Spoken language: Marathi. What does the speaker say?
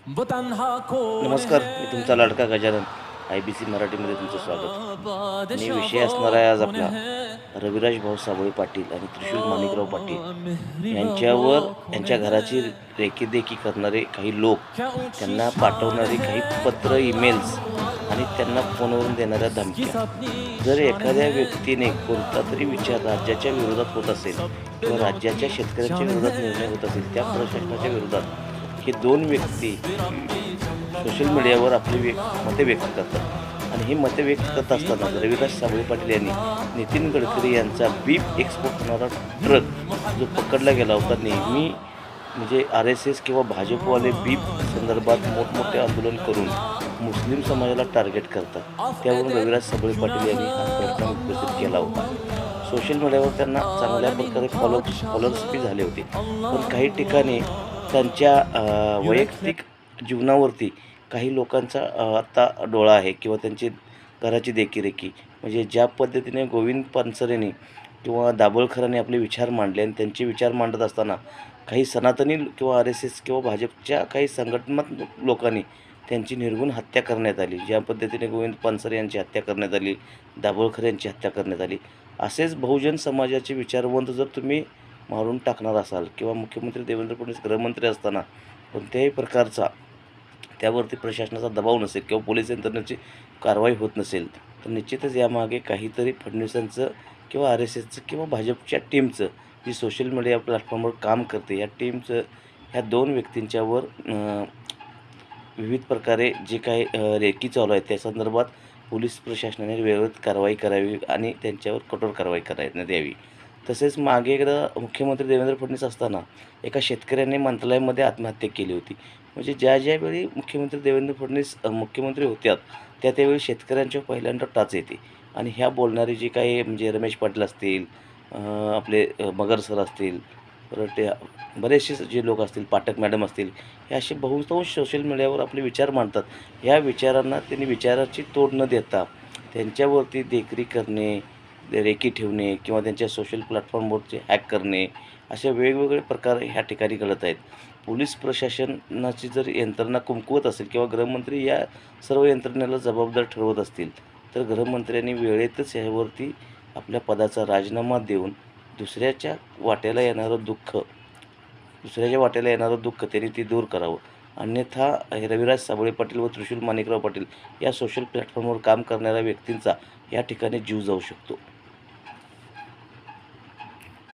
नमस्कार, मी तुमचा लाडका गजानन. IBC मराठीमध्ये तुमचं स्वागत. आणि विषय असणार आहे आज आपला रविराज भाऊ साबळे पाटील आणि त्रिशूल माणिकराव पाटील यांच्यावर यांच्या घराची रेखीदेखी करणारे काही लोक, त्यांना पाठवणारे काही पत्र, ईमेल्स आणि त्यांना फोनवरून देणाऱ्या धमक्या. जर एखाद्या व्यक्तीने कोणता तरी विचार राज्याच्या विरोधात होत असेल किंवा राज्याच्या शेतकऱ्यांच्या विरोधात निर्णय होत असेल, त्या प्रशासनाच्या विरोधात हे दोन व्यक्ती सोशल मीडियावर आपली मते व्यक्त करतात. आणि ही मते व्यक्त करत असताना रविराज साबळे पाटील यांनी नितीन गडकरी यांचा बीप एक्सपोर्ट होणारा ट्रक जो पकडला गेला होता, नेहमी म्हणजे RSS किंवा भाजपवाले बीप संदर्भात मोठमोठे आंदोलन करून मुस्लिम समाजाला टार्गेट करतात. त्यावरून रविराज साबळे पाटील यांनी हा प्रश्न उपस्थित केला होता. सोशल मीडियावर त्यांना चांगल्या प्रकारे फॉलोअर्स बी झाले होते, पण काही ठिकाणी त्यांच्या वैयक्तिक जीवनावरती काही लोकांचा आत्ता डोळा आहे किंवा त्यांची घराची देखीरेखी. म्हणजे ज्या पद्धतीने गोविंद पानसरेंनी किंवा दाभोळकरांनी आपले विचार मांडले आणि त्यांचे विचार मांडत असताना काही सनातनी किंवा RSS किंवा भाजपच्या काही संघटनात्मक लोकांनी त्यांची निर्घृण हत्या करण्यात आली. ज्या पद्धतीने गोविंद पानसरे यांची हत्या करण्यात आली, दाभोळकर यांची हत्या करण्यात आली. असेच बहुजन समाजाचे विचारवंत जर तुम्ही मारून टाकणार असाल किंवा मुख्यमंत्री देवेंद्र फडणवीस गृहमंत्री असताना कोणत्याही प्रकारचा त्यावरती प्रशासनाचा दबाव नसेल किंवा पोलीस यंत्रणेची कारवाई होत नसेल, तर निश्चितच यामागे काहीतरी फडणवीसांचं किंवा RSSचं किंवा भाजपच्या टीमचं, जी सोशल मीडिया प्लॅटफॉर्मवर काम करते, या टीमचं ह्या दोन व्यक्तींच्यावर विविध प्रकारे जे काही रेकी चालू आहे त्या संदर्भात पोलीस प्रशासनाने वेळेत कारवाई करावी आणि त्यांच्यावर कठोर कारवाई करण्यात यावी. तसेच मागे एकदा मुख्यमंत्री देवेंद्र फडणवीस असताना एका शेतकऱ्याने मंत्रालयामध्ये आत्महत्या केली होती. म्हणजे ज्यावेळी मुख्यमंत्री देवेंद्र फडणवीस मुख्यमंत्री होत्या, त्यावेळी शेतकऱ्यांच्या पहिल्यांदा टाच येते. आणि ह्या बोलणारे जे काही म्हणजे रमेश पाटील असतील, आपले मगर सर असतील, परत बरेचसे जे लोक असतील, पाठक मॅडम असतील, हे असे बहुतांश सोशल मीडियावर आपले विचार मांडतात. ह्या विचारांना त्यांनी विचाराची तोड न देता त्यांच्यावरती देखरेख करणे, रेकी ठेवणे किंवा त्यांच्या सोशल प्लॅटफॉर्मवरचे हॅक करणे, असे वेगवेगळे प्रकार ह्या ठिकाणी घडत आहेत. पोलीस प्रशासनाची जर यंत्रणा कमकुवत असेल किंवा गृहमंत्री या सर्व यंत्रणेला जबाबदार ठरवत असतील, तर गृहमंत्र्यांनी वेळेतच यावरती आपल्या पदाचा राजीनामा देऊन दुसऱ्याच्या वाट्याला येणारं दुःख त्यांनी ते दूर करावं. अन्यथा हे रविराज साबळे पाटील व त्रिशूल माणिकराव पाटील या सोशल प्लॅटफॉर्मवर काम करणाऱ्या व्यक्तींचा या ठिकाणी जीव जाऊ शकतो.